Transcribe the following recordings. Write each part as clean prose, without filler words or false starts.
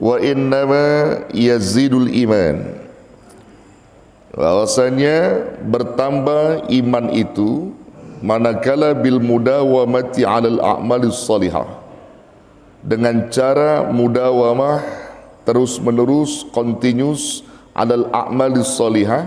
wa innama yazidul iman, bahwasanya bertambah iman itu manakala bil mudawamati 'alal a'malis salihah, dengan cara mudawamah, terus menerus, continuous, 'alal a'malis salihah,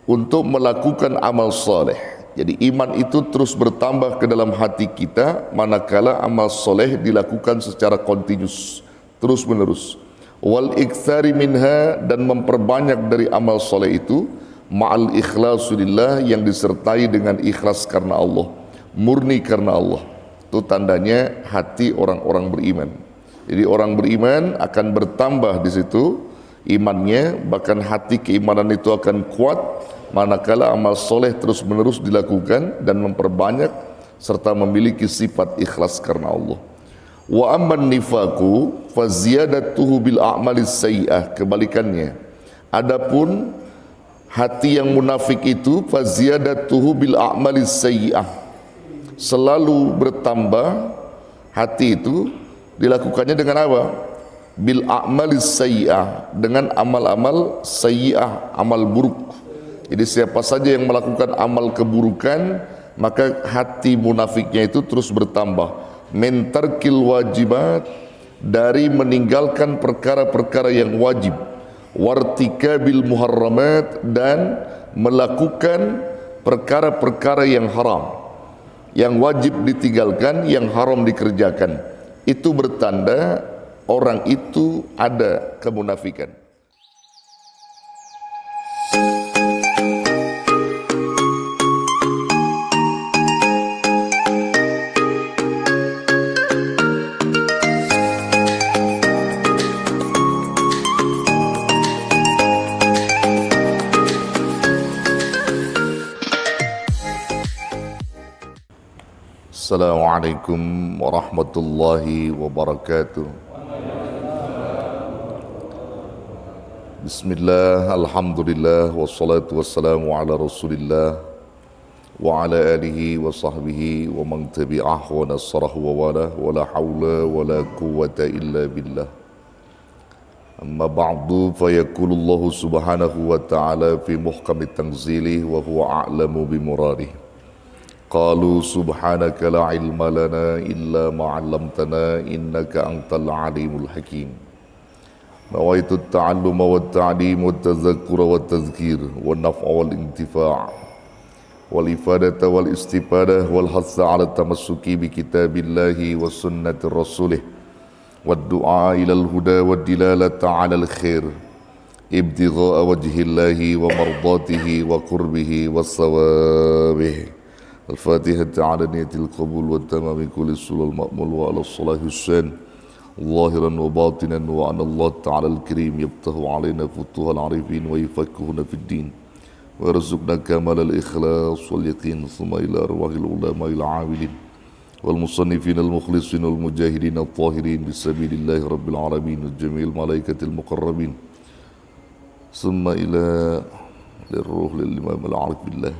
untuk melakukan amal saleh. Jadi iman itu terus bertambah ke dalam hati kita manakala amal soleh dilakukan secara kontinus, terus menerus. Wal iktsari minha, dan memperbanyak dari amal soleh itu, ma'al ikhlasu lillah, yang disertai dengan ikhlas karena Allah, murni karena Allah. Itu tandanya hati orang-orang beriman. Jadi orang beriman akan bertambah di situ imannya, bahkan hati keimanan itu akan kuat manakala amal soleh terus menerus dilakukan dan memperbanyak serta memiliki sifat ikhlas karena Allah. Wa amman nifaku fa ziyadatuhu bil a'malis sayyi'ah, kebalikannya. Adapun hati yang munafik itu fa ziyadatuhu bil a'malis sayyi'ah, selalu bertambah hati itu dilakukannya dengan apa? Bil a'malis sayyi'ah, dengan amal-amal sayyi'ah, amal buruk. Jadi siapa saja yang melakukan amal keburukan, maka hati munafiknya itu terus bertambah. Min tarkil wajibat, dari meninggalkan perkara-perkara yang wajib. Wartikabil muharramat, dan melakukan perkara-perkara yang haram. Yang wajib ditinggalkan, yang haram dikerjakan. Itu bertanda orang itu ada kemunafikan. Assalamualaikum warahmatullahi wabarakatuh. Bismillah, alhamdulillah, wassalatu wassalamu ala rasulillah wa ala alihi wa sahbihi wa man tabi'ah wa nasarahu wa wala, wa la hawla wa la quwwata illa billah. Amma ba'du, fayaqulullahu subhanahu wa ta'ala fi muhkamit tanzilih wa huwa a'lamu bimurarih. Qalu subhanaka la ilma lana illa ma 'allamtana innaka antal alimul hakim. Nawaitu at-ta'alluma wat ta'lim wat tadhakkura wat tadhkir wan naf'a wal intifa' wal ifadata wal istifadah wal hassa 'ala tamassuki bi kitabillahi was sunnati rasulih wad du'a ila al huda wad dilalata 'ala al khair ibtigha'a wajhillahi wa mardatihi wa qurbihi was sawabih. الفاتحة على نية القبول والتمام كل السلال المأمول وعلى الصلاة الشان ظاهرا وباطنا وعن الله تعالى الكريم يفتح علينا فتوح العارفين ويفكهنا في الدين ويرزقنا كمال الإخلاص واليقين ثم إلى أرواح العلماء العاملين والمصنفين المخلصين والمجاهدين الطاهرين بسبيل الله رب العالمين وجميع الملائكة المقربين ثم إلى للروح للإمام العارف بالله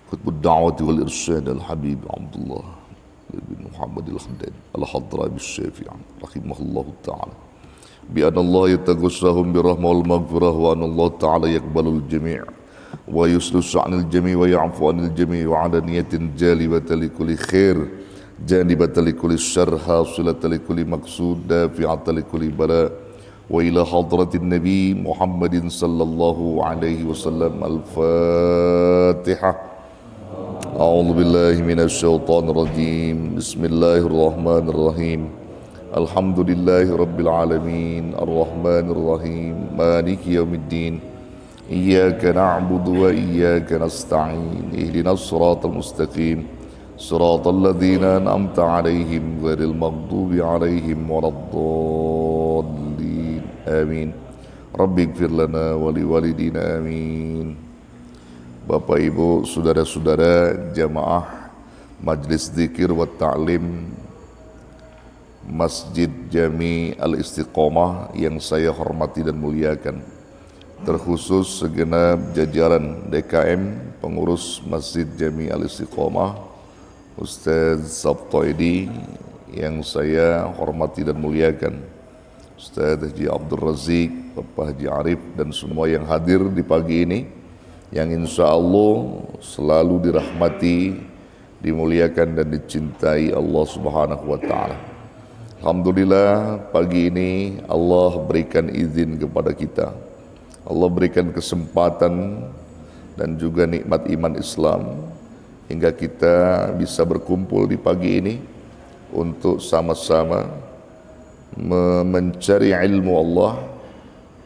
خطب الدعوة والإرشاد الحبيب عبد الله بن محمد الخداد الحضراء بالشافعي رحمه الله تعالى بأن الله يتغشاهم بالرحمة والمغفرة وأن الله تعالى يقبل الجميع ويصلح شأن الجميع ويعفو عن الجميع وعلى نية جالبة لكل خير جانبة لكل شر حاصلة لكل مقصود دافعة لكل بلاء وإلى حضرة النبي محمد صلى الله عليه وسلم الفاتحة. أعوذ بالله من الشيطان الرجيم. بسم الله الرحمن الرحيم. الحمد لله رب العالمين الرحمن الرحيم مالك يوم الدين إياك نعبد وإياك نستعين اهدنا الصراط المستقيم صراط الذين أنعمت عليهم غير المغضوب عليهم ولا الضالين آمين. رب اغفر لنا ولوالدينا آمين. Bapak Ibu, saudara-saudara jamaah Majlis Dzikir wa Ta'lim Masjid Jami Al-Istiqomah yang saya hormati dan muliakan, terkhusus segenap jajaran DKM pengurus Masjid Jami Al-Istiqomah, Ustaz Sabtoidi yang saya hormati dan muliakan, Ustaz Haji Abdul Razik, Bapak Haji Arif, dan semua yang hadir di pagi ini, yang insya Allah selalu dirahmati, dimuliakan dan dicintai Allah Subhanahu wa Ta'ala. Alhamdulillah, pagi ini Allah berikan izin kepada kita, Allah berikan kesempatan dan juga nikmat iman Islam hingga kita bisa berkumpul di pagi ini untuk sama-sama mencari ilmu Allah,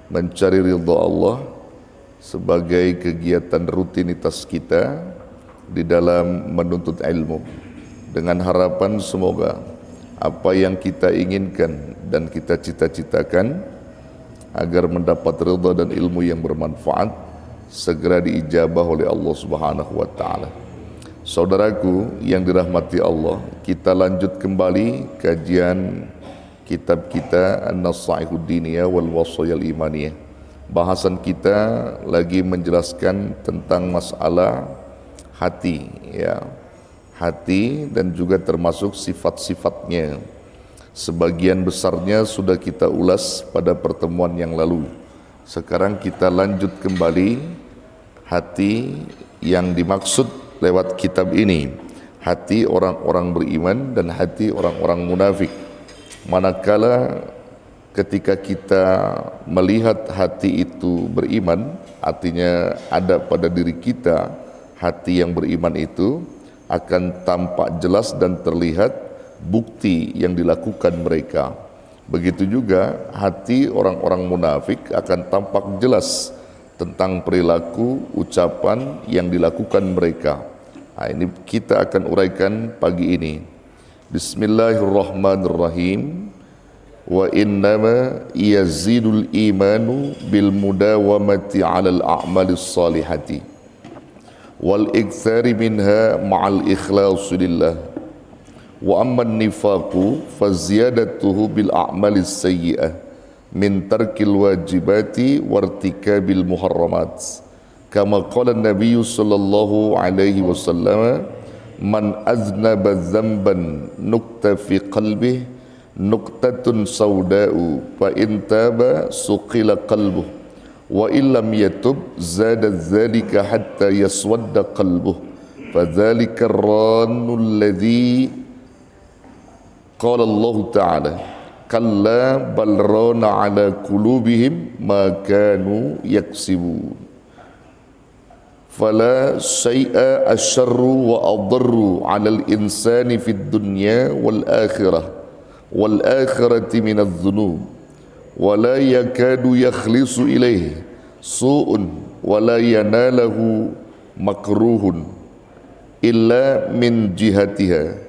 mencari ridha Allah sebagai kegiatan rutinitas kita di dalam menuntut ilmu, dengan harapan semoga apa yang kita inginkan dan kita cita-citakan agar mendapat ridha dan ilmu yang bermanfaat segera diijabah oleh Allah Subhanahu wa Ta'ala. Saudaraku yang dirahmati Allah, kita lanjut kembali kajian kitab kita An-Nasaihud Diniyah wal Wasayal Imaniyah. Bahasan kita lagi menjelaskan tentang masalah hati, ya. Hati dan juga termasuk sifat-sifatnya. Sebagian besarnya sudah kita ulas pada pertemuan yang lalu. Sekarang kita lanjut kembali hati yang dimaksud lewat kitab ini, hati orang-orang beriman dan hati orang-orang munafik. Manakala ketika kita melihat hati itu beriman, artinya ada pada diri kita hati yang beriman itu, akan tampak jelas dan terlihat bukti yang dilakukan mereka. Begitu juga hati orang-orang munafik akan tampak jelas tentang perilaku, ucapan yang dilakukan mereka. Nah, ini kita akan uraikan pagi ini. Bismillahirrahmanirrahim. Wa innama yazidul imanu bil mudawamati 'alal a'malis salihati wal iktsari minha ma'al ikhlasi lillah. Wa amman nifaqu faziyadatuhu bil a'malis sayyi'ah min tarkil wajibati wartikabil muharramat. Kama qala an-nabiy sallallahu alaihi wasallam, man aznaba dzamban nukta fi qalbihi nuqtatun sauda'u fa in taba suqila qalbuh wa illam yatub zada dzalika hatta yaswadda qalbuh fa dzalika ar-rannu alladhi qala Allah ta'ala kalla bal rana ala qulubihim ma kanu yaksibun. Fala syai'a asyarru wa adarru 'alal insani fid dunya wal akhirah wal akhirati minadz dzunub wa la yakadu yakhlisu ilaihi su'un wa la yanalahu makruhun illa min jihatiha.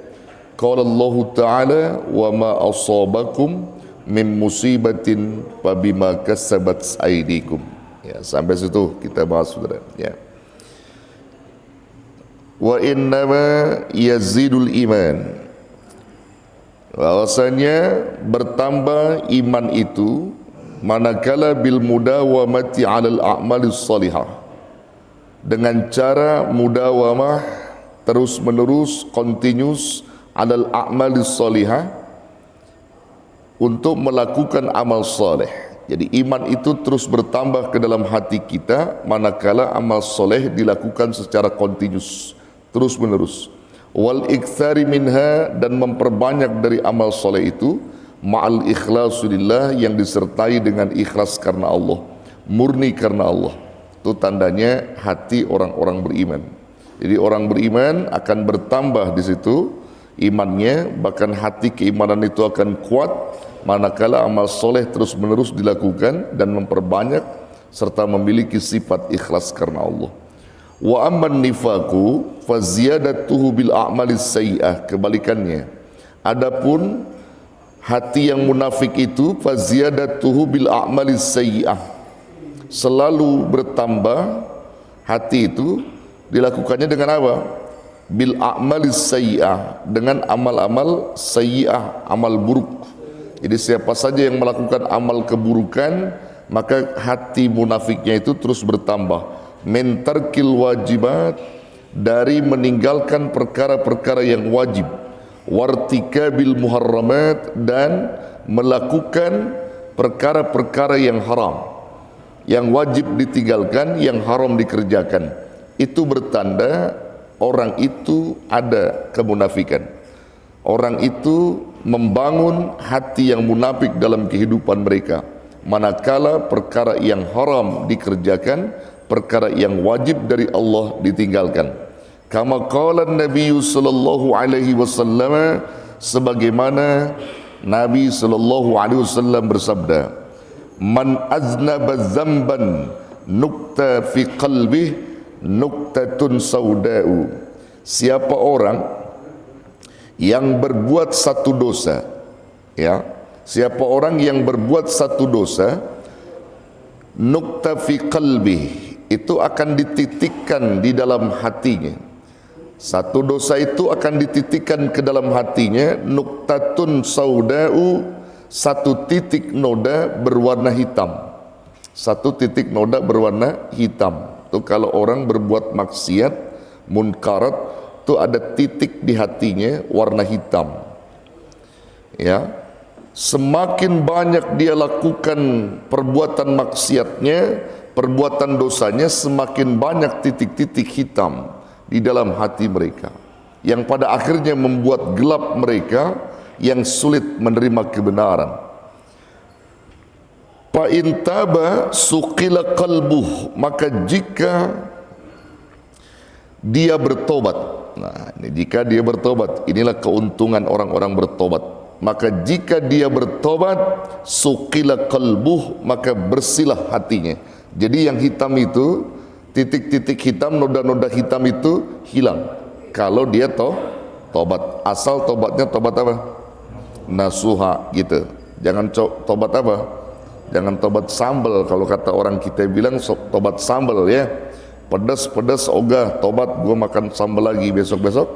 Qala Allah Ta'ala wa ma asabakum min musibatin fa bima kasabat aydikum. Ya, sampai situ kita bahas, saudara, ya. Wa innama yazidul iman, bahwasanya bertambah iman itu manakala bil mudawamati 'alal a'malis salihah, dengan cara mudawamah, terus menerus, continuous, 'alal a'malis salihah, untuk melakukan amal saleh. Jadi iman itu terus bertambah ke dalam hati kita manakala amal saleh dilakukan secara continuous, terus menerus. Wal iktsari minha, dan memperbanyak dari amal soleh itu, ma'al ikhlasulillah, yang disertai dengan ikhlas karena Allah, murni karena Allah. Itu tandanya hati orang-orang beriman. Jadi orang beriman akan bertambah di situ imannya, bahkan hati keimanan itu akan kuat manakala amal soleh terus menerus dilakukan dan memperbanyak serta memiliki sifat ikhlas karena Allah. Wa amman nifaqu faziyadatuhu bil a'malis sayyi'ah, kebalikannya. Adapun hati yang munafik itu, faziyadatuhu bil a'malis sayyi'ah, selalu bertambah hati itu dilakukannya dengan apa? Bil a'malis sayyi'ah, dengan amal-amal sayyi'ah, amal buruk. Jadi siapa saja yang melakukan amal keburukan, maka hati munafiknya itu terus bertambah. Min tarkil wajibat, dari meninggalkan perkara-perkara yang wajib, wartikabil muharramat, dan melakukan perkara-perkara yang haram, yang wajib ditinggalkan, yang haram dikerjakan. Itu bertanda orang itu ada kemunafikan. Orang itu membangun hati yang munafik dalam kehidupan mereka, manakala perkara yang haram dikerjakan, perkara yang wajib dari Allah ditinggalkan. Kama qala Nabi sallallahu alaihi wasallam, sebagaimana Nabi sallallahu alaihi wasallam bersabda, man aznaba dzamban nukta fi qalbih nuktatun sauda'u. Siapa orang yang berbuat satu dosa, ya, siapa orang yang berbuat satu dosa, nukta fi qalbih, itu akan dititikkan di dalam hatinya. Satu dosa itu akan dititikkan ke dalam hatinya, nuktatun sauda'u, satu titik noda berwarna hitam. Satu titik noda berwarna hitam. Itu kalau orang berbuat maksiat, munkarat, itu ada titik di hatinya warna hitam. Ya, semakin banyak dia lakukan perbuatan maksiatnya, perbuatan dosanya, semakin banyak titik-titik hitam di dalam hati mereka, yang pada akhirnya membuat gelap mereka, yang sulit menerima kebenaran. Fa in taba suqila qalbuh, maka jika dia bertobat. Nah, ini jika dia bertobat, inilah keuntungan orang-orang bertobat. Maka jika dia bertobat, suqila qalbuh, maka bersihlah hatinya. Jadi yang hitam itu, titik-titik hitam, noda-noda hitam itu hilang kalau dia tobat. Asal tobatnya tobat apa? Nasuha gitu. Jangan tobat apa? Jangan tobat sambal. Kalau kata orang kita bilang tobat sambal, ya, pedas ogah, tobat gua makan sambal lagi, besok-besok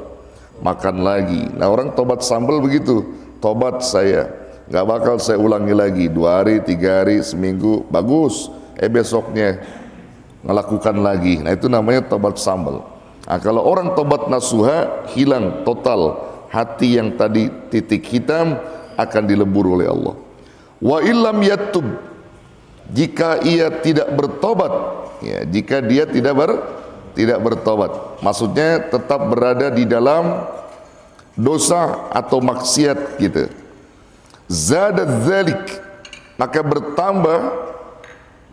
makan lagi. Nah, orang tobat sambal begitu, tobat saya nggak bakal saya ulangi lagi, 2 hari, 3 hari, seminggu, bagus, besoknya melakukan lagi. Nah, itu namanya tobat sambal. Nah, kalau orang tobat nasuha, hilang total hati yang tadi titik hitam, akan dilebur oleh Allah. Wa illam yatub, jika ia tidak bertobat, ya, jika dia tidak bertobat, maksudnya tetap berada di dalam dosa atau maksiat gitu, zada dzalik, maka bertambah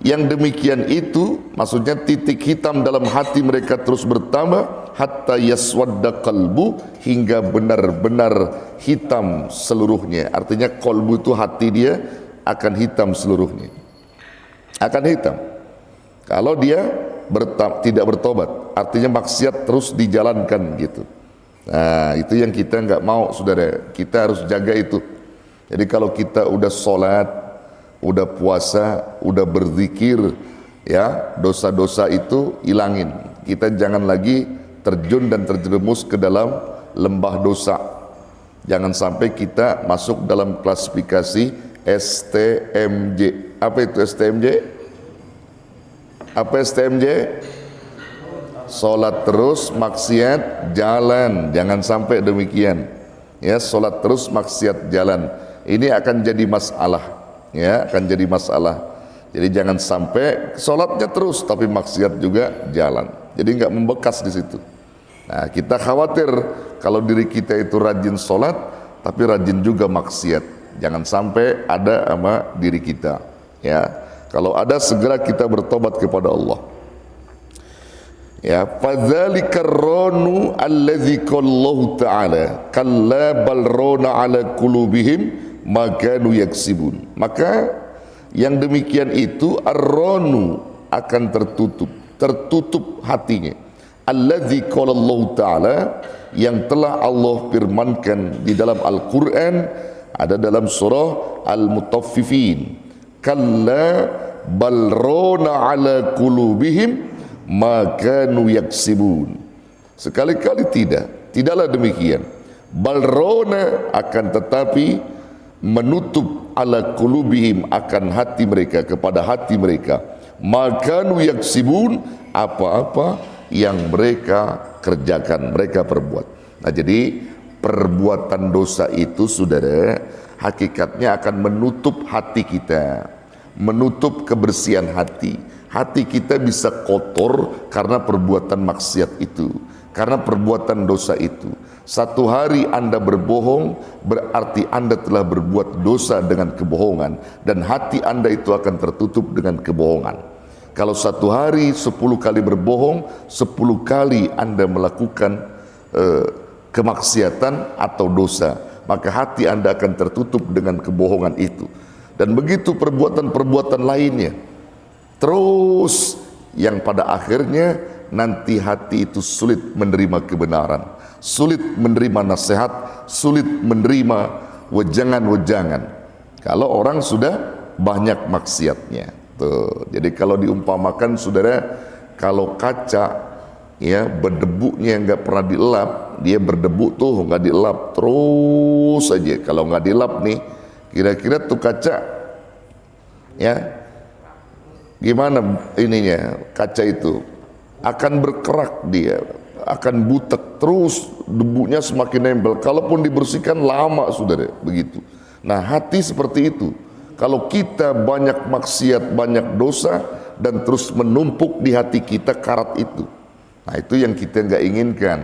yang demikian itu, maksudnya titik hitam dalam hati mereka terus bertambah, hatta yaswadda qalbu, hingga benar-benar hitam seluruhnya. Artinya qalbu itu hati dia akan hitam seluruhnya, akan hitam kalau dia tidak bertobat. Artinya maksiat terus dijalankan gitu. Nah, itu yang kita nggak mau, saudara. Kita harus jaga itu. Jadi kalau kita udah sholat, udah puasa, udah berzikir, ya, dosa-dosa itu hilangin. Kita jangan lagi terjun dan terjerumus ke dalam lembah dosa. Jangan sampai kita masuk dalam klasifikasi STMJ. Apa itu STMJ? Apa STMJ? Sholat terus, maksiat jalan. Jangan sampai demikian. Ya, sholat terus, maksiat jalan. Ini akan jadi masalah. Ya, akan jadi masalah. Jadi jangan sampai sholatnya terus, tapi maksiat juga jalan. Jadi nggak membekas di situ. Nah, kita khawatir kalau diri kita itu rajin sholat, tapi rajin juga maksiat. Jangan sampai ada sama diri kita. Ya, kalau ada segera kita bertobat kepada Allah. Ya, fadzalika ar-ranu allazi qallahu ta'ala kalla bal rana ala qulubihim ma kanu yaksibun. Maka yang demikian itu ar-ranu akan tertutup hatinya. Allazi qallahu ta'ala, yang telah Allah firmankan di dalam Al-Qur'an, ada dalam surah Al-Mutaffifin, kalla bal rana ala qulubihim ma kanu yaksibun. Sekali-kali tidaklah demikian. Balrona, akan tetapi menutup ala qulubihim, akan hati mereka, kepada hati mereka, ma kanu yaksibun, apa-apa yang mereka kerjakan, mereka perbuat. Nah, jadi perbuatan dosa itu, saudara, hakikatnya akan menutup hati kita, menutup kebersihan hati. Hati kita bisa kotor karena perbuatan maksiat itu, karena perbuatan dosa itu. Satu hari Anda berbohong, berarti Anda telah berbuat dosa dengan kebohongan, dan hati Anda itu akan tertutup dengan kebohongan. Kalau satu hari 10 kali berbohong, 10 kali Anda melakukan kemaksiatan atau dosa, maka hati Anda akan tertutup dengan kebohongan itu. Dan begitu perbuatan-perbuatan lainnya. Terus yang pada akhirnya nanti hati itu sulit menerima kebenaran, sulit menerima nasihat, sulit menerima wejangan-wejangan kalau orang sudah banyak maksiatnya. Tuh. Jadi kalau diumpamakan, saudara, kalau kaca ya berdebunya nggak pernah dielap, dia berdebu tuh nggak dielap terus aja. Kalau nggak dielap nih, kira-kira tuh kaca ya gimana ininya, kaca itu akan berkerak, dia akan butek terus, debunya semakin nempel. Kalaupun dibersihkan lama, saudara, begitu. Nah, hati seperti itu. Kalau kita banyak maksiat, banyak dosa, dan terus menumpuk di hati kita karat itu, nah itu yang kita nggak inginkan.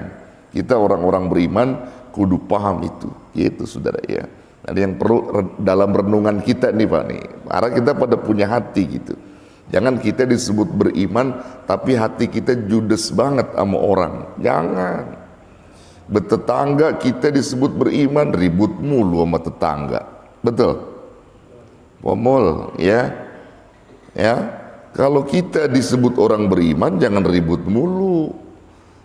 Kita orang-orang beriman kudu paham itu, gitu, saudara ya. Nah, yang perlu dalam renungan kita nih Pak nih, karena kita pada punya hati gitu. Jangan kita disebut beriman tapi hati kita judes banget sama orang. Jangan. Bertetangga kita disebut beriman, ribut mulu sama tetangga. Betul? Pomol ya. Ya. Kalau kita disebut orang beriman, jangan ribut mulu.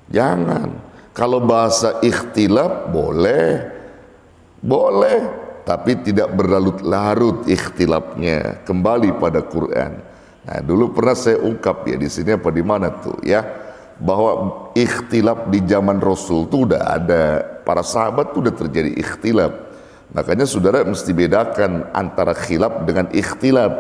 Jangan. Kalau bahasa ikhtilaf boleh. Boleh, tapi tidak berlarut-larut ikhtilafnya. Kembali pada Quran. Nah, dulu pernah saya ungkap ya di sini apa di mana tuh ya, bahwa ikhtilaf di zaman Rasul tuh udah ada, para sahabat tuh udah terjadi ikhtilaf. Makanya saudara mesti bedakan antara khilaf dengan ikhtilaf.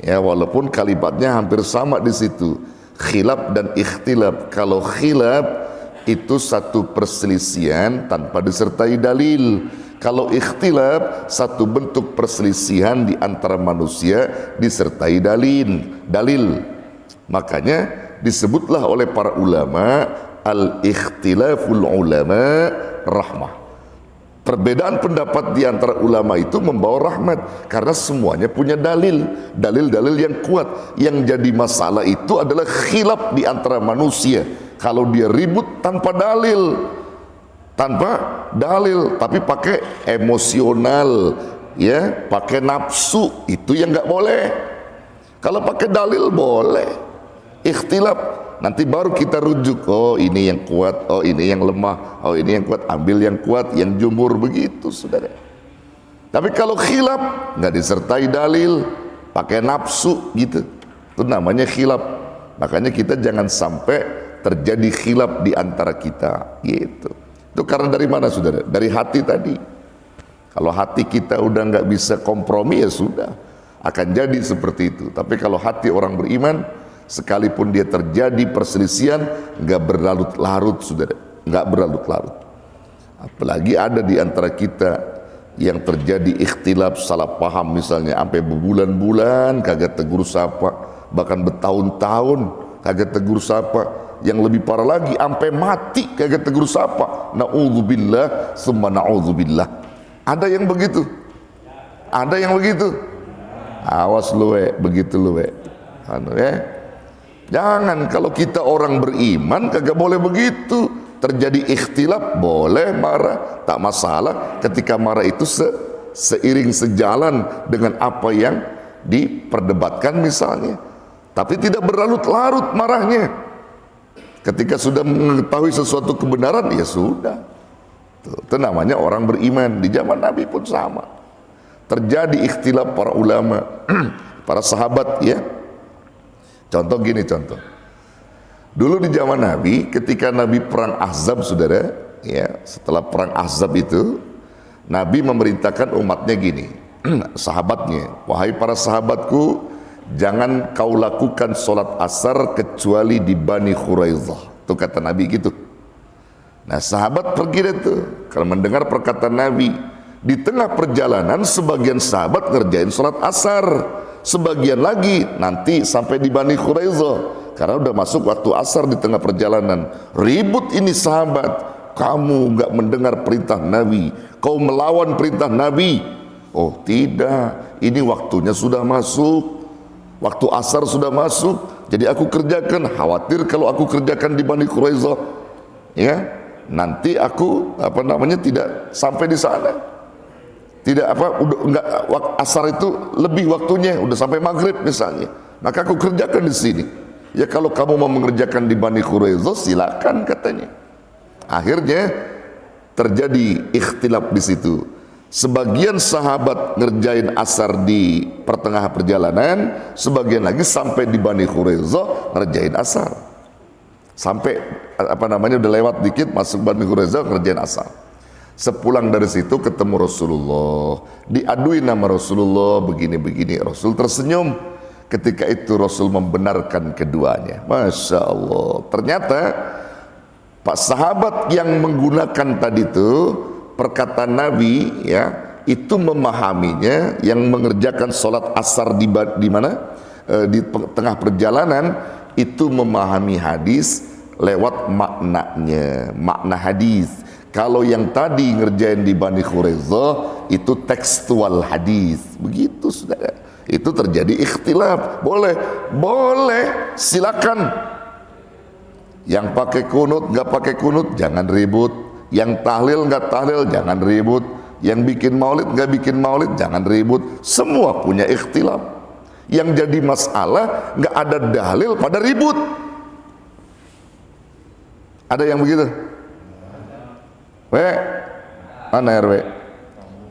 Ya, walaupun kalimatnya hampir sama di situ, khilaf dan ikhtilaf. Kalau khilaf itu satu perselisihan tanpa disertai dalil. Kalau ikhtilaf satu bentuk perselisihan di antara manusia disertai dalil. Makanya disebutlah oleh para ulama al-ikhtilaful ulama rahmah. Perbedaan pendapat di antara ulama itu membawa rahmat karena semuanya punya dalil-dalil yang kuat. Yang jadi masalah itu adalah khilaf di antara manusia. Kalau dia ribut tanpa dalil, tapi pakai emosional, ya, pakai nafsu, itu yang nggak boleh. Kalau pakai dalil boleh. Ikhtilaf, nanti baru kita rujuk. Oh ini yang kuat, oh ini yang lemah, oh ini yang kuat, ambil yang kuat, yang jumhur, begitu, saudara. Tapi kalau khilaf nggak disertai dalil, pakai nafsu, gitu, itu namanya khilaf. Makanya kita jangan sampai terjadi khilaf di antara kita, gitu. Itu karena dari mana, saudara? Dari hati tadi. Kalau hati kita udah nggak bisa kompromi, ya sudah, akan jadi seperti itu. Tapi kalau hati orang beriman, sekalipun dia terjadi perselisihan, nggak berlarut-larut, saudara, nggak berlarut-larut. Apalagi ada di antara kita yang terjadi ikhtilaf, salah paham misalnya, sampai berbulan-bulan kagak tegur sapa, bahkan bertahun-tahun kagak tegur sapa. Yang lebih parah lagi, sampai mati kagak tegur sapa. Na'udzubillah summa na'udzubillah. Ada yang begitu? Ada yang begitu? Awas lu begitu lu ya. Jangan, kalau kita orang beriman kagak boleh begitu. Terjadi ikhtilaf boleh marah, tak masalah ketika marah itu seiring sejalan dengan apa yang diperdebatkan misalnya. Tapi tidak berlarut-larut marahnya. Ketika sudah mengetahui sesuatu kebenaran, ya sudah. Itu namanya orang beriman. Di zaman Nabi pun sama. Terjadi ikhtilaf para ulama, para sahabat, ya. Contoh gini, contoh. Dulu di zaman Nabi, ketika Nabi perang Ahzab, saudara, ya, setelah perang Ahzab itu, Nabi memerintahkan umatnya gini, sahabatnya, wahai para sahabatku, jangan kau lakukan sholat asar kecuali di Bani Khuraizah. Itu kata Nabi gitu. Nah sahabat pergi deh tuh, kalau mendengar perkataan Nabi. Di tengah perjalanan sebagian sahabat ngerjain sholat asar, sebagian lagi nanti sampai di Bani Quraiza karena udah masuk waktu asar. Di tengah perjalanan ribut ini sahabat, kamu nggak mendengar perintah Nabi, kau melawan perintah Nabi. Oh tidak, ini waktunya sudah masuk, waktu asar sudah masuk, jadi aku kerjakan. Khawatir kalau aku kerjakan di Bani Quraiza, ya nanti aku tidak sampai di sana. Tidak udah enggak, asar itu lebih waktunya, udah sampai maghrib misalnya, maka aku kerjakan di sini. Ya kalau kamu mau mengerjakan di Bani Quraiza silakan katanya. Akhirnya terjadi ikhtilaf di situ. Sebagian sahabat ngerjain asar di pertengahan perjalanan, sebagian lagi sampai di Bani Quraiza ngerjain asar. Sampai udah lewat dikit masuk Bani Quraiza ngerjain asar. Sepulang dari situ ketemu Rasulullah, diadui nama Rasulullah begini-begini. Rasul tersenyum. Ketika itu Rasul membenarkan keduanya. Masya Allah. Ternyata Pak sahabat yang menggunakan tadi itu perkataan Nabi, ya, itu memahaminya, yang mengerjakan sholat asar di mana? Di tengah perjalanan, itu memahami hadis lewat maknanya, makna hadis. Kalau yang tadi ngerjain di Bani Quraiza itu tekstual hadis. Begitu saudara. Itu terjadi ikhtilaf. Boleh, silakan. Yang pakai kunut, nggak pakai kunut, jangan ribut. Yang tahlil, nggak tahlil, jangan ribut. Yang bikin maulid, nggak bikin maulid, jangan ribut. Semua punya ikhtilaf. Yang jadi masalah, nggak ada dalil pada ribut. Ada yang begitu? Mana RW?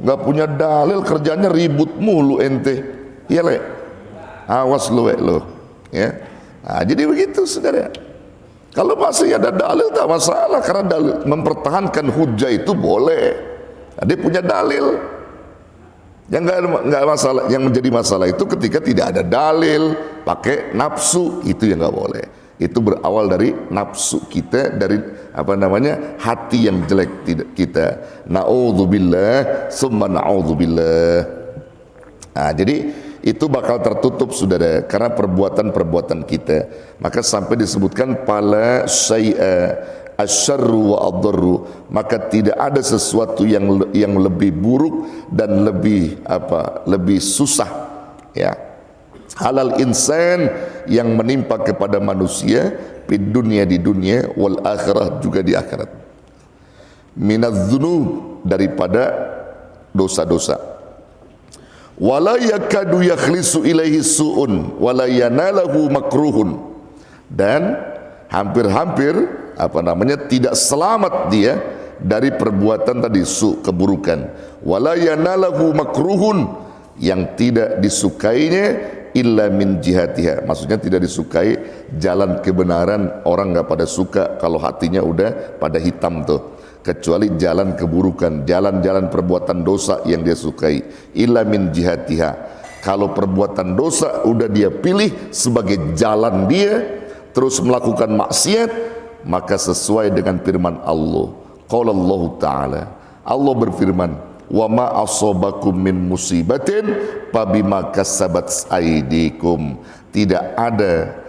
Nggak punya dalil, kerjanya ribut mulu ente. Iya le, awas lu lo, ya. Nah, jadi begitu saudara. Kalau masih ada dalil tak masalah, karena dalil mempertahankan hujah itu boleh. Nah, dia punya dalil. Yang nggak masalah, yang menjadi masalah itu ketika tidak ada dalil, pakai nafsu, itu yang nggak boleh. Itu berawal dari nafsu kita, dari hati yang jelek kita. Na'udzubillah, summa na'udzubillah. Nah, jadi itu bakal tertutup saudara, karena perbuatan-perbuatan kita. Maka sampai disebutkan pala syai'a asyarru wa adharru, maka tidak ada sesuatu yang lebih buruk dan lebih susah, ya, halal insan yang menimpa kepada manusia di dunia wal akhirah, juga di akhirat. Minadz-dzunub, daripada dosa-dosa. Wala yakadu yakhlisu ilaihi su'un wala yanalahu makruhun, dan hampir-hampir tidak selamat dia dari perbuatan tadi keburukan. Wala yanalahu makruhun, yang tidak disukainya illa min jihatiha, maksudnya tidak disukai jalan kebenaran. Orang nggak pada suka kalau hatinya udah pada hitam tuh, kecuali jalan keburukan, jalan-jalan perbuatan dosa yang dia sukai. Illa min jihatiha, kalau perbuatan dosa udah dia pilih sebagai jalan dia, terus melakukan maksiat, maka sesuai dengan firman Allah. Qala Allah Ta'ala, Allah berfirman, wa ma asobakum min musibatin fabima kasabat aydikum, tidak ada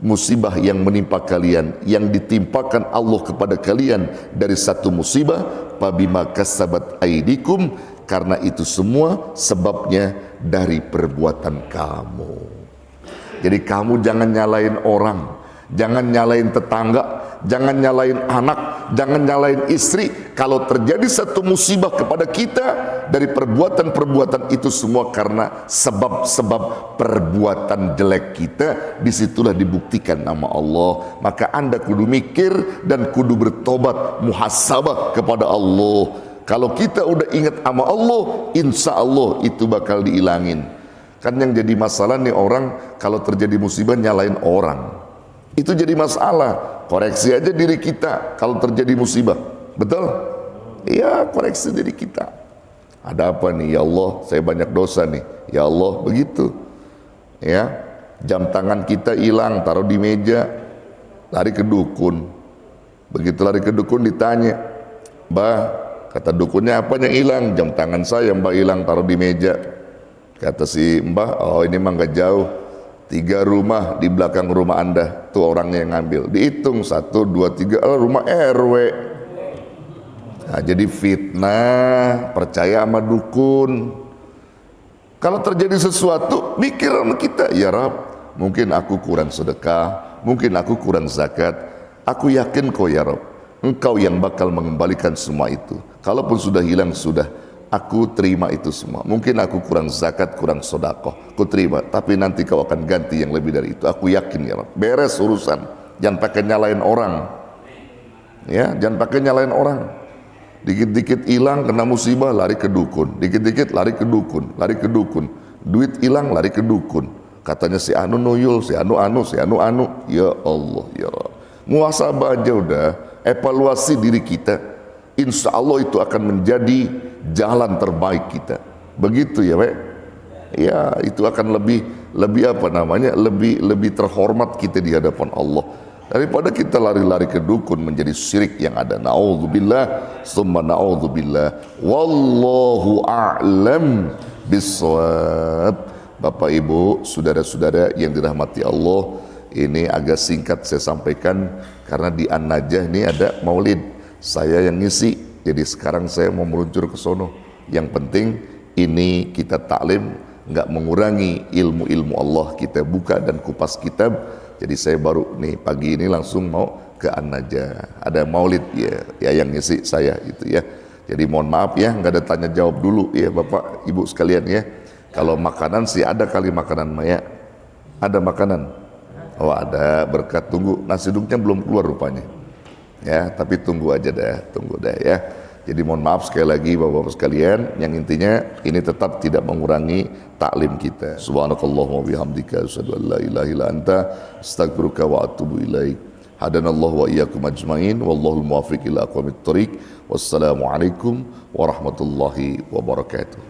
musibah yang menimpa kalian yang ditimpakan Allah kepada kalian dari satu musibah, fabima kasabat aydikum, karena itu semua sebabnya dari perbuatan kamu. Jadi kamu jangan nyalain orang, jangan nyalain tetangga, jangan nyalain anak, jangan nyalain istri. Kalau terjadi satu musibah kepada kita dari perbuatan-perbuatan itu semua karena sebab-sebab perbuatan jelek kita, disitulah dibuktikan nama Allah. Maka Anda kudu mikir dan kudu bertobat, muhasabah kepada Allah. Kalau kita udah ingat nama Allah, insya Allah itu bakal diilangin. Kan yang jadi masalah nih, orang kalau terjadi musibah nyalain orang, itu jadi masalah. Koreksi aja diri kita kalau terjadi musibah. Betul? Iya, koreksi diri kita. Ada apa nih? Ya Allah, saya banyak dosa nih. Ya Allah, begitu. Ya, jam tangan kita hilang, taruh di meja, lari ke dukun. Begitu lari ke dukun ditanya, "Mbah," kata dukunnya, "apanya hilang?" "Jam tangan saya Mbah hilang, taruh di meja." Kata si Mbah, "Oh ini mah nggak jauh, 3 rumah di belakang rumah Anda tuh orangnya yang ngambil." Dihitung 1, 2, 3, rumah RW. Nah, jadi fitnah, percaya sama dukun. Kalau terjadi sesuatu, mikir sama kita, "Ya Rab, mungkin aku kurang sedekah, mungkin aku kurang zakat. Aku yakin kau ya Rab, Engkau yang bakal mengembalikan semua itu. Kalaupun sudah hilang, sudah. Aku terima itu semua. Mungkin aku kurang zakat, kurang sedekah, aku terima. Tapi nanti kau akan ganti yang lebih dari itu. Aku yakin ya Rab." Beres urusan. Jangan pakai nyalain orang. Ya, jangan pakai nyalain orang. Dikit-dikit hilang, kena musibah, lari ke dukun. Dikit-dikit lari ke dukun, lari ke dukun. Duit hilang, lari ke dukun. Katanya si anu nuyul, si anu. Ya Allah, ya Allah. Muhasabah aja udah, evaluasi diri kita. Insya Allah itu akan menjadi jalan terbaik kita. Begitu ya, Pak? Ya, itu akan lebih apa namanya? Lebih terhormat kita di hadapan Allah. Daripada kita lari-lari ke dukun menjadi syirik yang ada. Na'udzubillah, summa na'udzubillah. Wallahu a'lam bissawab. Bapak Ibu, saudara-saudara yang dirahmati Allah, ini agak singkat saya sampaikan karena di An-Najah ini ada maulid. Saya yang ngisi, jadi sekarang saya mau meluncur ke sono. Yang penting ini kita taklim, nggak mengurangi ilmu-ilmu Allah. Kita buka dan kupas kitab. Jadi saya baru nih pagi ini langsung mau ke An-Najah. Ada maulid ya yang ngisi saya itu ya. Jadi mohon maaf ya, nggak ada tanya jawab dulu ya Bapak Ibu sekalian ya. Kalau makanan sih ada kali makanan Maya. Ada makanan. Oh ada, berkat, tunggu. Nasi uduknya belum keluar rupanya. Ya, tapi tunggu aja dah, tunggu dah ya. Jadi mohon maaf sekali lagi Bapak-bapak sekalian, yang intinya ini tetap tidak mengurangi taklim kita. Subhanakallahumma bihamdika asyhadu an la ilaha illa anta astaghfiruka wa atubu ilaik. Hadanallahu wa iyyakum ajmain wallahul muwaffiq ila aqwamit thoriq. Wassalamu alaikum warahmatullahi wabarakatuh.